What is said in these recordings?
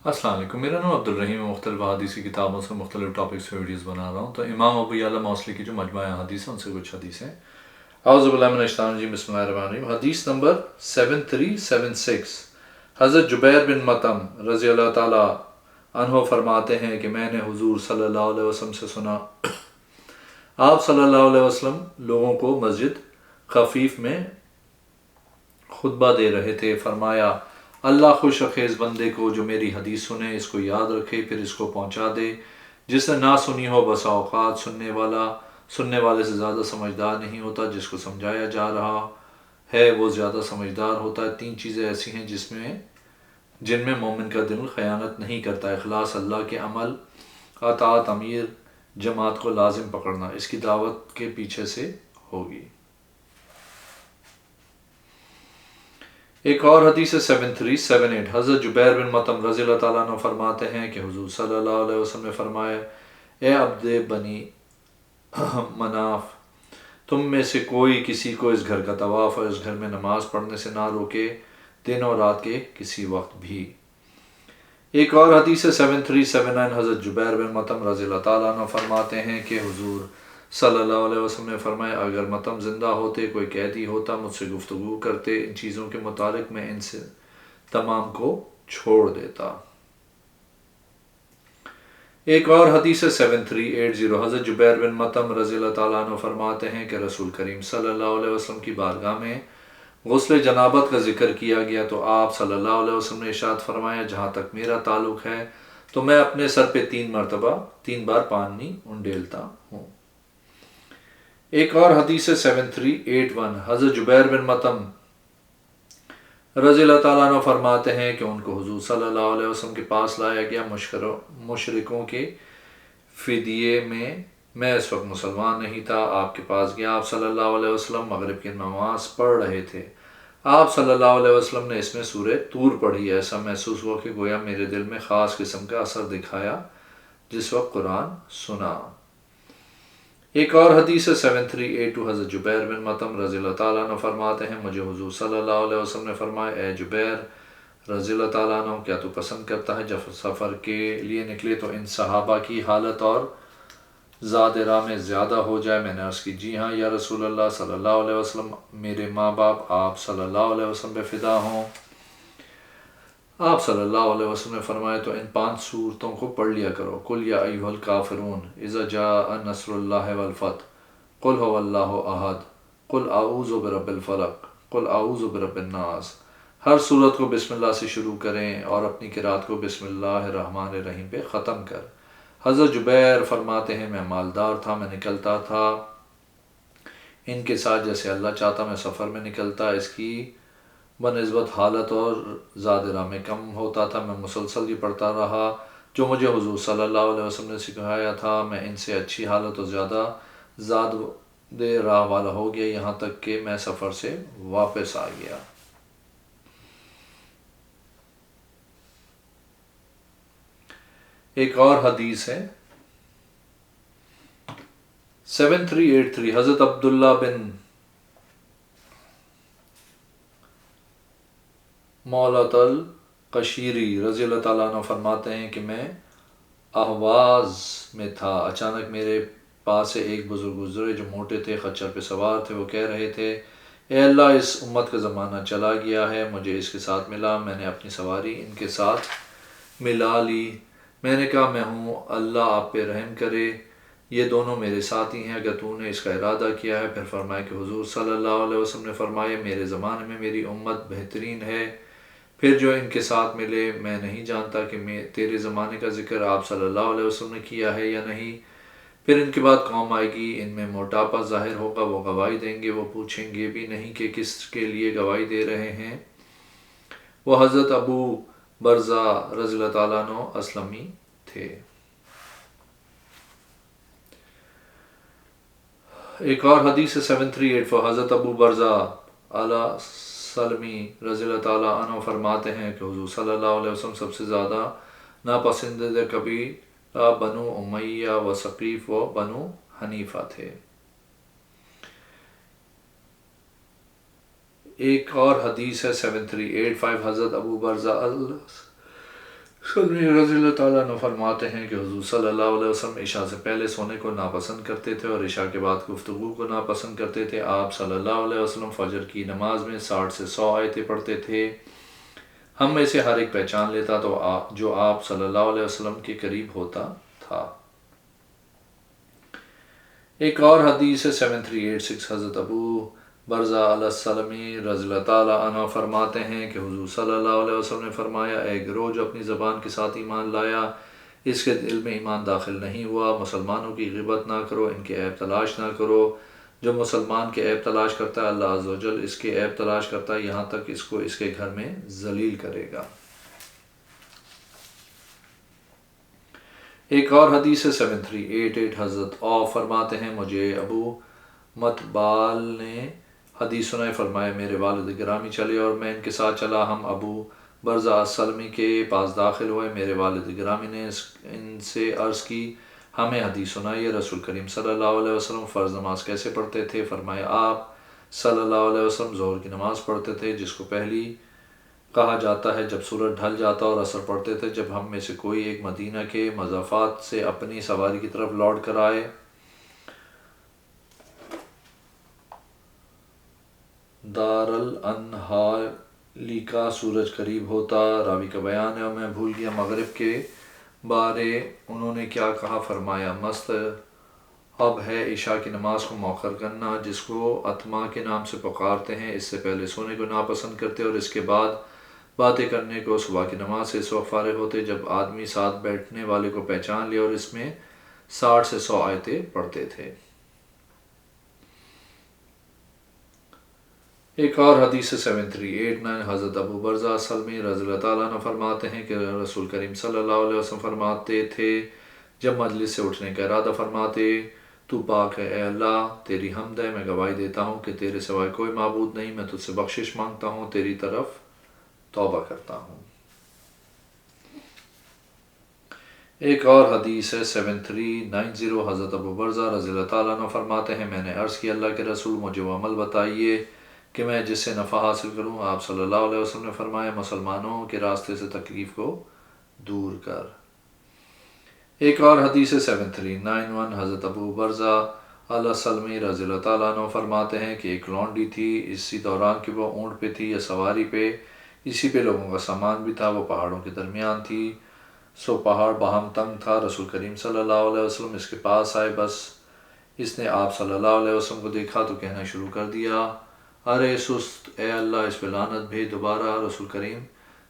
السلام علیکم، میرا نام عبدالرحیم ہے۔ مختلف حدیثی کتابوں سے مختلف ٹاپکس پہ ویڈیوز بنا رہا ہوں۔ تو امام ابو یعلا موصلی کی جو مجموعہ حدیث ہے ان سے کچھ حدیثیں۔ اعوذ باللہ من الشیطان الرجیم، بسم اللہ الرحمن الرحیم۔ حدیث نمبر 7376، حضرت جبیر بن مطعم رضی اللہ تعالی عنہ فرماتے ہیں کہ میں نے حضور صلی اللہ علیہ وسلم سے سنا، آپ صلی اللہ علیہ وسلم لوگوں کو مسجد خفیف میں خطبہ دے رہے تھے۔ فرمایا، اللہ خوش رکھے اس بندے کو جو میری حدیث سنے، اس کو یاد رکھے پھر اس کو پہنچا دے۔ جس نے نہ سنی ہو، بسا اوقات سننے والے سے زیادہ سمجھدار نہیں ہوتا، جس کو سمجھایا جا رہا ہے وہ زیادہ سمجھدار ہوتا ہے۔ تین چیزیں ایسی ہیں جن میں مومن کا دل خیانت نہیں کرتا: اخلاص، اللہ کے عمل، اطاعت امیر، جماعت کو لازم پکڑنا۔ اس کی دعوت کے پیچھے سے ہوگی۔ ایک اور حدیث 7378، حضرت جبیر بن مطعم رضی اللہ تعالیٰ عنہ فرماتے ہیں کہ حضور صلی اللہ علیہ وسلم نے فرمایا، اے عبد بنی مناف، تم میں سے کوئی کسی کو اس گھر کا طواف اور اس گھر میں نماز پڑھنے سے نہ روکے، دن اور رات کے کسی وقت بھی۔ ایک اور حدیث 7379، حضرت جبیر بن مطعم رضی اللہ تعالیٰ عنہ فرماتے ہیں کہ حضور صلی اللہ علیہ وسلم نے فرمایا، اگر مطعم زندہ ہوتے، کوئی قیدی ہوتا، مجھ سے گفتگو کرتے ان چیزوں کے متعلق، میں ان سے تمام کو چھوڑ دیتا۔ ایک اور حدیث 7380، حضرت جبیر بن مطعم رضی اللہ تعالیٰ عنہ فرماتے ہیں کہ رسول کریم صلی اللہ علیہ وسلم کی بارگاہ میں غسل جنابت کا ذکر کیا گیا تو آپ صلی اللہ علیہ وسلم نے ارشاد فرمایا، جہاں تک میرا تعلق ہے تو میں اپنے سر پہ 3 بار پانی انڈیلتا ہوں۔ ایک اور حدیث 7381، حضرت جبیر بن مطعم رضی اللہ تعالیٰ عنہ فرماتے ہیں کہ ان کو حضور صلی اللہ علیہ وسلم کے پاس لایا گیا مشرکوں کے فدیے میں اس وقت مسلمان نہیں تھا۔ آپ کے پاس گیا، آپ صلی اللہ علیہ وسلم مغرب کی نماز پڑھ رہے تھے۔ آپ صلی اللہ علیہ وسلم نے اس میں سورہ طور پڑھی۔ ایسا محسوس ہوا کہ گویا میرے دل میں خاص قسم کا اثر دکھایا جس وقت قرآن سنا۔ ایک اور حدیث 7382، حضرت جبیر بن مطعم رضی اللہ تعالیٰ عنہ فرماتے ہیں، مجھے حضور صلی اللہ علیہ وسلم نے فرمایا، اے جبیر رضی اللہ تعالیٰ عنہ، کیا تو پسند کرتا ہے جب سفر کے لیے نکلے تو ان صحابہ کی حالت اور زاد راہ میں زیادہ ہو جائے؟ میں نے عرض کی، جی ہاں یا رسول اللہ صلی اللہ علیہ وسلم، میرے ماں باپ آپ صلی اللہ علیہ وسلم پہ فدا ہوں۔ آپ صلی اللہ علیہ وسلم نے فرمایا، تو ان 5 سورتوں کو پڑھ لیا کرو: قل یا ایھا الکافرون، اذا جاء نصر اللہ والفتح، قل ھو اللہ احد، قل اعوذ برب الفلق، قل اعوذ برب الناس۔ ہر سورت کو بسم اللہ سے شروع کریں اور اپنی قرات کو بسم اللہ الرحمن الرحیم پہ ختم کر۔ حضرت جبیر فرماتے ہیں، میں مالدار تھا، میں نکلتا تھا ان کے ساتھ جیسے اللہ چاہتا میں سفر میں نکلتا، اس کی بنسبت حالت اور زاد راہ میں کم ہوتا تھا۔ میں مسلسل یہ پڑھتا رہا جو مجھے حضور صلی اللہ علیہ وسلم نے سکھایا تھا۔ میں ان سے اچھی حالت اور زیادہ زاد راہ والا ہو گیا، یہاں تک کہ میں سفر سے واپس آ گیا۔ ایک اور حدیث ہے 7383، حضرت عبداللہ بن مولۃ القشیری رضی اللہ تعالیٰ عنہ فرماتے ہیں کہ میں اہواز میں تھا، اچانک میرے پاس سے ایک بزرگ گزرے جو موٹے تھے، خچر پہ سوار تھے۔ وہ کہہ رہے تھے، اے اللہ، اس امت کا زمانہ چلا گیا ہے، مجھے اس کے ساتھ ملا۔ میں نے اپنی سواری ان کے ساتھ ملا لی۔ میں نے کہا، میں ہوں، اللہ آپ پہ رحم کرے، یہ دونوں میرے ساتھی ہیں اگر تو نے اس کا ارادہ کیا ہے۔ پھر فرمایا کہ حضور صلی اللہ علیہ وسلم نے فرمایا، میرے زمانے میں میری امت بہترین ہے۔ پھر جو ان کے ساتھ ملے، میں نہیں جانتا کہ تیرے زمانے کا ذکر آپ صلی اللہ علیہ وسلم نے کیا ہے یا نہیں۔ پھر ان کے بعد قوم آئے گی، ان میں موٹاپا ظاہر ہوگا، وہ گواہی دیں گے، وہ پوچھیں گے بھی نہیں کہ کس کے لیے گواہی دے رہے ہیں۔ وہ حضرت ابو برزہ رضی اللہ تعالیٰ عنہ اسلمی تھے۔ ایک اور حدیث 7384، حضرت ابو برزہ الاسلمی رضی اللہ تعالیٰ عنہ فرماتے ہیں کہ حضور صلی اللہ علیہ وسلم سب سے زیادہ ناپسندیدہ قبیلہ بنو امیہ و ثقیف و بنو حنیفہ تھے۔ ایک اور حدیث ہے 7385، حضرت ابو برزہ سلمی رضی اللہ تعالیٰ عنہ فرماتے ہیں کہ حضور صلی اللہ علیہ وسلم عشاء سے پہلے سونے کو ناپسند کرتے تھے اور عشاء کے بعد گفتگو کو ناپسند کرتے تھے۔ آپ صلی اللہ علیہ وسلم فجر کی نماز میں 60 سے 100 آیتیں پڑھتے تھے۔ ہم میں سے ہر ایک پہچان لیتا تو جو آپ صلی اللہ علیہ وسلم کے قریب ہوتا تھا۔ ایک اور حدیث 7386 حضرت ابو برزہ السلمی رضی اللہ تعالیٰ عنہ فرماتے ہیں کہ حضور صلی اللہ علیہ وسلم نے فرمایا، اے گروہ جو اپنی زبان کے ساتھ ایمان لایا، اس کے دل میں ایمان داخل نہیں ہوا، مسلمانوں کی غیبت نہ کرو، ان کے عیب تلاش نہ کرو۔ جو مسلمان کے عیب تلاش کرتا ہے اللہ عز و جل اس کے عیب تلاش کرتا ہے یہاں تک اس کو اس کے گھر میں ذلیل کرے گا۔ ایک اور حدیث 7388 حضرت عوف فرماتے ہیں، مجھے ابو متبال نے حدیث سنائی، فرمایا میرے والد گرامی چلے اور میں ان کے ساتھ چلا۔ ہم ابو برزہ السلمی کے پاس داخل ہوئے۔ میرے والد گرامی نے ان سے عرض کی، ہمیں حدیث سنائیے، رسول کریم صلی اللہ علیہ وسلم فرض نماز کیسے پڑھتے تھے؟ فرمایا آپ صلی اللہ علیہ وسلم ظہر کی نماز پڑھتے تھے جس کو پہلی کہا جاتا ہے جب سورج ڈھل جاتا، اور عصر پڑھتے تھے جب ہم میں سے کوئی ایک مدینہ کے مضافات سے اپنی سواری کی طرف لوٹ کر آئے۔ دار الانحالی کا سورج قریب ہوتا۔ راوی کا بیان ہے اور میں بھول گیا مغرب کے بارے انہوں نے کیا کہا۔ فرمایا مستحب ہے عشاء کی نماز کو مؤخر کرنا، جس کو اتما کے نام سے پکارتے ہیں، اس سے پہلے سونے کو ناپسند کرتے اور اس کے بعد باتیں کرنے کو۔ صبح کی نماز سے اس وقت فارغ ہوتے جب آدمی ساتھ بیٹھنے والے کو پہچان لیا اور اس میں 60 سے 100 آیتیں پڑھتے تھے۔ ایک اور حدیث 7389 حضرت ابو برزہ سلمی رضی اللہ تعالیٰ عنہ فرماتے ہیں کہ رسول کریم صلی اللہ علیہ وسلم فرماتے تھے جب مجلس سے اٹھنے کا ارادہ فرماتے، تو پاک ہے اے اللہ، تیری حمد ہے، میں گواہی دیتا ہوں کہ تیرے سوائے کوئی معبود نہیں، میں تجھ سے بخشش مانگتا ہوں، تیری طرف توبہ کرتا ہوں۔ ایک اور حدیث ہے 7390 حضرت ابو برزہ رضی اللہ تعالیٰ عنہ فرماتے ہیں، میں نے عرض کی اللہ کے رسول مجھے وہ عمل بتائیے کہ میں جس سے نفع حاصل کروں۔ آپ صلی اللہ علیہ وسلم نے فرمایا مسلمانوں کے راستے سے تکلیف کو دور کر۔ ایک اور حدیث 7391 حضرت ابو برزہ السلمی رضی اللہ تعالیٰ عنہ فرماتے ہیں کہ ایک لونڈی تھی، اسی دوران کہ وہ اونٹ پہ تھی یا سواری پہ، اسی پہ لوگوں کا سامان بھی تھا، وہ پہاڑوں کے درمیان تھی، سو پہاڑ باہم تنگ تھا۔ رسول کریم صلی اللہ علیہ وسلم اس کے پاس آئے، بس اس نے آپ صلی اللہ علیہ وسلم کو دیکھا تو کہنا شروع کر دیا، ارے سست، اے اللہ اس پہ لعنت بھیج دوبارہ۔ رسول کریم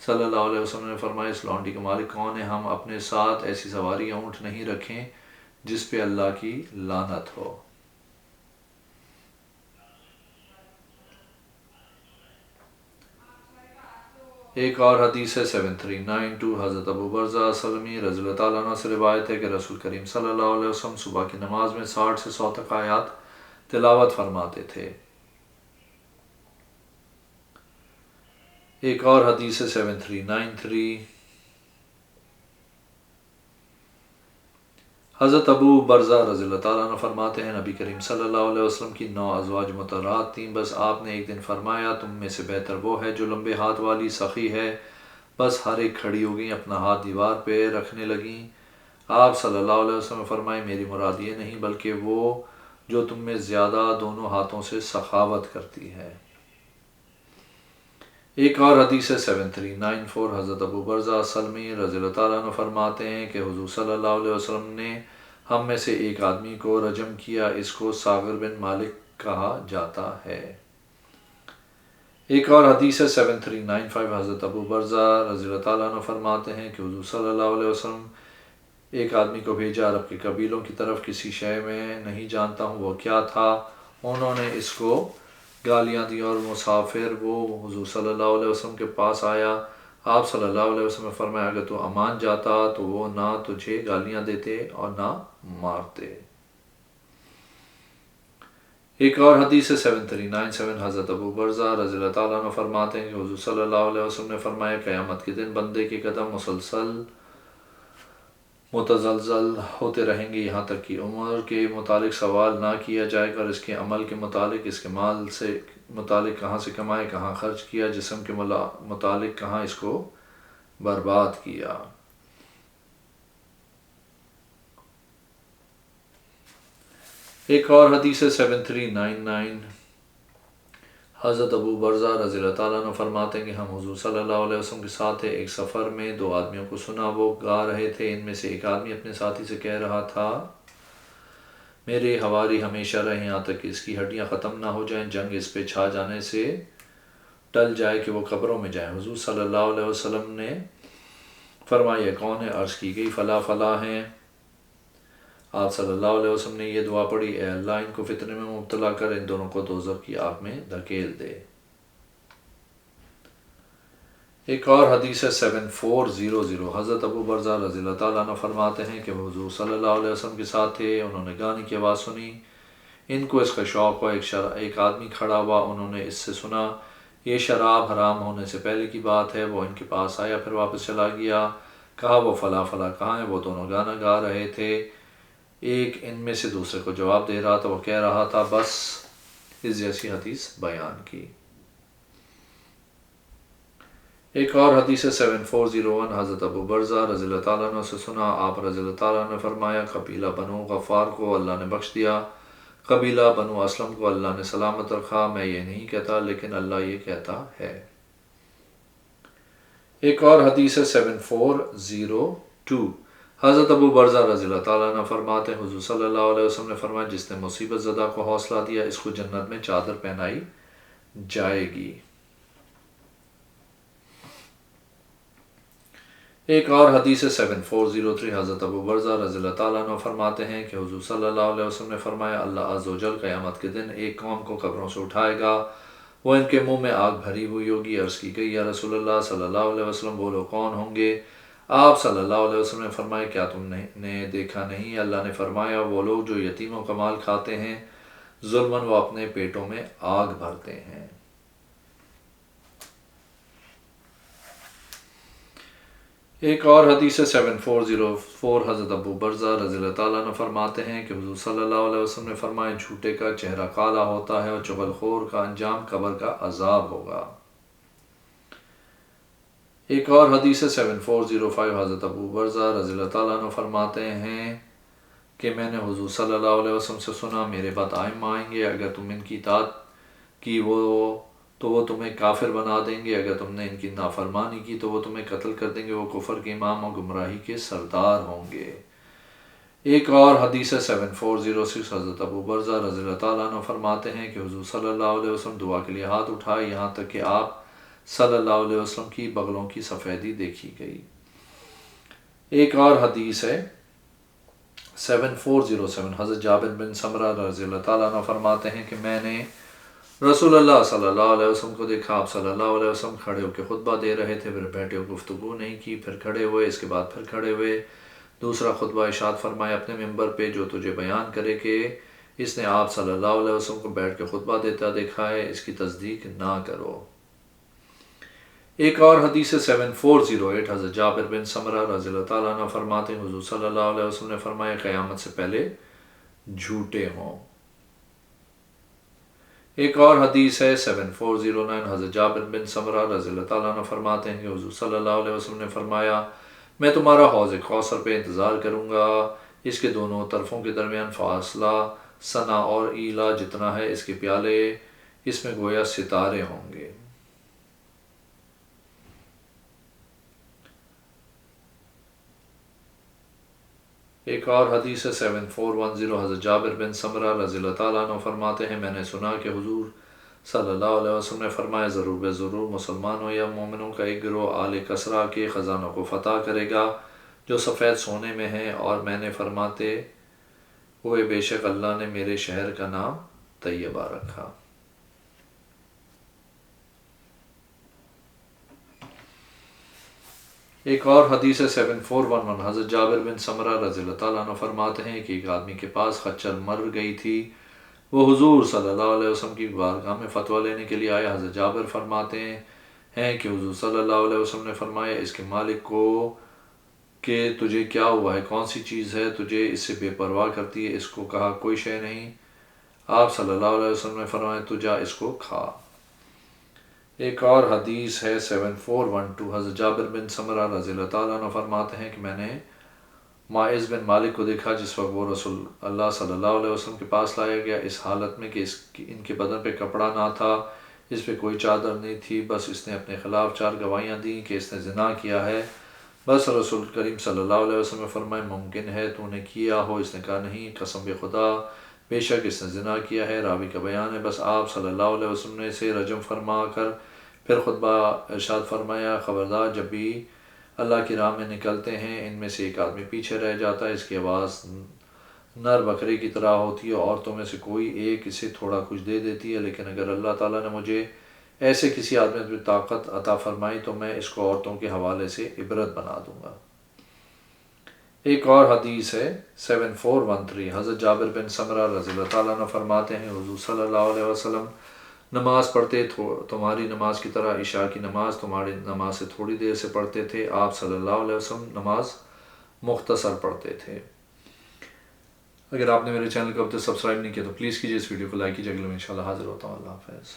صلی اللہ علیہ وسلم نے فرمایا اس لونڈی کا مالک کون ہے؟ ہم اپنے ساتھ ایسی سواری یا اونٹ نہیں رکھیں جس پہ اللہ کی لعنت ہو۔ ایک اور حدیث ہے 7392 حضرت ابو برزہ سلمی رضی اللہ تعالیٰ عنہ سے روایت ہے کہ رسول کریم صلی اللہ علیہ وسلم صبح کی نماز میں 60 سے 100 تک آیات تلاوت فرماتے تھے۔ ایک اور حدیث 7393 حضرت ابو برزہ رضی اللہ تعالیٰ عنہ فرماتے ہیں نبی کریم صلی اللہ علیہ وسلم کی 9 ازواج مطہرات تھیں، بس آپ نے ایک دن فرمایا تم میں سے بہتر وہ ہے جو لمبے ہاتھ والی سخی ہے، بس ہر ایک کھڑی ہو گئیں، اپنا ہاتھ دیوار پہ رکھنے لگیں۔ آپ صلی اللہ علیہ وسلم فرمائے میری مراد یہ نہیں بلکہ وہ جو تم میں زیادہ دونوں ہاتھوں سے سخاوت کرتی ہے۔ ایک اور حدیث 7394 حضرت ابو برزہ سلمی رضی اللہ تعالیٰ عنہ فرماتے ہیں کہ حضور صلی اللہ علیہ وسلم نے ہم میں سے ایک آدمی کو رجم کیا، اس کو ساغر بن مالک کہا جاتا ہے۔ ایک اور حدیث 7395 حضرت ابو برزہ رضی اللہ تعالیٰ عنہ فرماتے ہیں کہ حضور صلی اللہ علیہ وسلم ایک آدمی کو بھیجا عرب کے قبیلوں کی طرف، کسی شے میں نہیں جانتا ہوں وہ کیا تھا، انہوں نے اس کو گالیاں دی اور مسافر وہ حضور صلی اللہ علیہ وسلم کے پاس آیا۔ آپ صلی اللہ علیہ وسلم نے فرمایا اگر تو امان جاتا تو وہ نہ تجھے گالیاں دیتے اور نہ مارتے۔ ایک اور حدیث 7397 حضرت ابو برزہ رضی اللہ تعالیٰ عنہ فرماتے ہیں کہ حضور صلی اللہ علیہ وسلم نے فرمایا قیامت کے دن بندے کے قدم مسلسل متزلزل ہوتے رہیں گے یہاں تک کہ عمر کے متعلق سوال نہ کیا جائے گا، اور اس کے عمل کے متعلق، اس کے مال سے متعلق کہاں سے کمائے، کہاں خرچ کیا، جسم کے متعلق کہاں اس کو برباد کیا۔ ایک اور حدیث 7399 حضرت ابو برزہ رضی اللہ تعالیٰ عنہ فرماتے ہیں کہ ہم حضور صلی اللہ علیہ وسلم کے ساتھ تھے، ایک سفر میں دو آدمیوں کو سنا وہ گا رہے تھے، ان میں سے ایک آدمی اپنے ساتھی سے کہہ رہا تھا میرے حواری ہمیشہ رہے یہاں تک کہ اس کی ہڈیاں ختم نہ ہو جائیں، جنگ اس پہ چھا جانے سے ٹل جائے کہ وہ قبروں میں جائیں۔ حضور صلی اللہ علیہ وسلم نے فرمایا کون ہے؟ عرض کی گئی فلاں فلاں ہیں۔ آپ صلی اللہ علیہ وسلم نے یہ دعا پڑھی اے اللہ ان کو فتنے میں مبتلا کر، ان دونوں کو دوزخ کی آگ میں دھکیل دے۔ ایک اور حدیث ہے 7400 حضرت ابو برزہ رضی اللہ تعالیٰ عنہ فرماتے ہیں کہ وہ حضور صلی اللہ علیہ وسلم کے ساتھ تھے، انہوں نے گانے کی آواز سنی، ان کو اس کا شوق ہوا، ایک آدمی کھڑا ہوا، انہوں نے اس سے سنا یہ شراب حرام ہونے سے پہلے کی بات ہے، وہ ان کے پاس آیا پھر واپس چلا گیا، کہا وہ فلاں فلاں کہاں ہیں؟ وہ دونوں گانا گا رہے تھے، ایک ان میں سے دوسرے کو جواب دے رہا تھا، وہ کہہ رہا تھا بس اس جیسی حدیث بیان کی۔ ایک اور حدیث 7401 حضرت ابو برزہ رضی اللہ تعالیٰ عنہ سے سنا آپ رضی اللہ تعالیٰ عنہ نے فرمایا قبیلہ بنو غفار کو اللہ نے بخش دیا، قبیلہ بنو اسلم کو اللہ نے سلامت رکھا، میں یہ نہیں کہتا لیکن اللہ یہ کہتا ہے۔ ایک اور حدیث 7402 حضرت ابو برزہ رضی اللہ تعالیٰ عنہ فرماتے ہیں حضور صلی اللہ علیہ وسلم نے فرمایا جس نے مصیبت زدہ کو حوصلہ دیا اس کو جنت میں چادر پہنائی جائے گی۔ ایک اور حدیث 7403 حضرت ابو برزہ رضی اللہ تعالیٰ عنہ فرماتے ہیں کہ حضور صلی اللہ علیہ وسلم نے فرمایا اللہ عز و جل قیامت کے دن ایک قوم کو قبروں سے اٹھائے گا، وہ ان کے منہ میں آگ بھری ہوئی ہوگی۔ عرض کی گئی یا رسول اللہ صلی اللہ علیہ وسلم وہ لوگ کون ہوں گے؟ آپ صلی اللہ علیہ وسلم نے فرمایا کیا تم نے دیکھا نہیں؟ اللہ نے فرمایا وہ لوگ جو یتیموں کا مال کھاتے ہیں، ظلماً وہ اپنے پیٹوں میں آگ بھرتے ہیں۔ ایک اور حدیث 7404 حضرت ابو برزہ رضی اللہ تعالیٰ عنہ فرماتے ہیں کہ حضور صلی اللہ علیہ وسلم نے فرمایا جھوٹے کا چہرہ کالا ہوتا ہے اور چغل خور کا انجام قبر کا عذاب ہوگا۔ ایک اور حدیث 7405 حضرت ابو برزہ رضی اللہ تعالیٰ عنہ فرماتے ہیں کہ میں نے حضور صلی اللہ علیہ وسلم سے سنا میرے بعد ائمہ آئیں گے، اگر تم ان کی اطاعت کی تو وہ تمہیں کافر بنا دیں گے، اگر تم نے ان کی نافرمانی کی تو وہ تمہیں قتل کر دیں گے، وہ کفر کے امام اور گمراہی کے سردار ہوں گے۔ ایک اور حدیث 7406 حضرت ابو برزہ رضی اللہ تعالیٰ عنہ فرماتے ہیں کہ حضور صلی اللہ علیہ وسلم دعا کے لیے ہاتھ اٹھائے یہاں تک کہ آپ صلی اللہ علیہ وسلم کی بغلوں کی سفیدی دیکھی گئی۔ ایک اور حدیث ہے 7407 حضرت جابر بن سمرہ رضی اللہ تعالیٰ عنہ فرماتے ہیں کہ میں نے رسول اللہ صلی اللہ علیہ وسلم کو دیکھا، آپ صلی اللہ علیہ وسلم کھڑے ہو کے خطبہ دے رہے تھے، پھر بیٹھے ہو گفتگو نہیں کی، پھر کھڑے ہوئے، اس کے بعد پھر کھڑے ہوئے، دوسرا خطبہ ارشاد فرمایا اپنے منبر پہ جو تجھے بیان کرے کہ اس نے آپ صلی اللہ علیہ وسلم کو بیٹھ کے خطبہ دیتا دیکھا ہے، اس کی تصدیق نہ کرو۔ ایک اور حدیث 7408 حضرت جابر بن سمرہ رضی اللہ تعالیٰ عنہ فرماتے ہیں حضور صلی اللہ علیہ وسلم نے فرمایا قیامت سے پہلے جھوٹے ہوں۔ ایک اور حدیث ہے 7409 حضرت جابر بن سمرہ رضی اللہ تعالیٰ عنہ فرماتے ہیں کہ حضور صلی اللہ علیہ وسلم نے فرمایا میں تمہارا حوض کوثر پہ انتظار کروں گا، اس کے دونوں طرفوں کے درمیان فاصلہ ثنا اور ایلا جتنا ہے، اس کے پیالے اس میں گویا ستارے ہوں گے۔ ایک اور حدیث 7410 حضرت جابر بن سمرہ رضی اللہ تعالیٰ عنہ فرماتے ہیں میں نے سنا کہ حضور صلی اللہ علیہ وسلم نے فرمایا ضرور بے ضرور مسلمانوں یا مومنوں کا ایک گروہ آل کسریٰ کے خزانوں کو فتح کرے گا جو سفید سونے میں ہیں، اور میں نے فرماتے ہوئے بے شک اللہ نے میرے شہر کا نام طیبہ رکھا۔ ایک اور حدیث 7411 حضرت جابر بن سمرہ رضی اللہ تعالیٰ عنہ فرماتے ہیں کہ ایک آدمی کے پاس خچر مر گئی تھی، وہ حضور صلی اللہ علیہ وسلم کی بارگاہ میں فتویٰ لینے کے لیے آیا۔ حضرت جابر فرماتے ہیں کہ حضور صلی اللہ علیہ وسلم نے فرمایا اس کے مالک کو کہ تجھے کیا ہوا ہے، کون سی چیز ہے تجھے اس سے بے پرواہ کرتی ہے؟ اس کو کہا کوئی شے نہیں۔ آپ صلی اللہ علیہ وسلم نے فرمایا تو جا اس کو کھا۔ ایک اور حدیث ہے 7412 حضرت جابر بن سمرہ رضی اللہ تعالیٰ عنہ فرماتے ہیں کہ میں نے معاذ بن مالک کو دیکھا جس وقت وہ رسول اللہ صلی اللہ علیہ وسلم کے پاس لایا گیا اس حالت میں کہ ان کے بدن پہ کپڑا نہ تھا، اس پہ کوئی چادر نہیں تھی، بس اس نے اپنے خلاف 4 گواہیاں دیں کہ اس نے زنا کیا ہے۔ بس رسول کریم صلی اللہ علیہ وسلم نے فرمایا ممکن ہے تو نے کیا ہو؟ اس نے کہا نہیں، قسم بے خدا بے شک اس نے زنا کیا ہے۔ راوی کا بیان ہے بس آپ صلی اللہ علیہ وسلم نے اسے رجم فرما کر پھر خطبہ ارشاد فرمایا خبردار جب بھی اللہ کی راہ میں نکلتے ہیں ان میں سے ایک آدمی پیچھے رہ جاتا ہے، اس کی آواز نر بکرے کی طرح ہوتی ہے، عورتوں میں سے کوئی ایک اسے تھوڑا کچھ دے دیتی ہے، لیکن اگر اللہ تعالیٰ نے مجھے ایسے کسی آدمی میں طاقت عطا فرمائی تو میں اس کو عورتوں کے حوالے سے عبرت بنا دوں گا۔ ایک اور حدیث ہے 7413، حضرت جابر بن سمرہ رضی اللہ تعالیٰ عنہ فرماتے ہیں حضور صلی اللہ علیہ وسلم نماز پڑھتے تمہاری نماز کی طرح، عشاء کی نماز تمہاری نماز سے تھوڑی دیر سے پڑھتے تھے، آپ صلی اللہ علیہ وسلم نماز مختصر پڑھتے تھے۔ اگر آپ نے میرے چینل کو اب تک سبسکرائب نہیں کیا تو پلیز کیجیے، اس ویڈیو کو لائک کیجیے، اگلے میں انشاءاللہ حاضر ہوتا ہوں۔ اللہ حافظ۔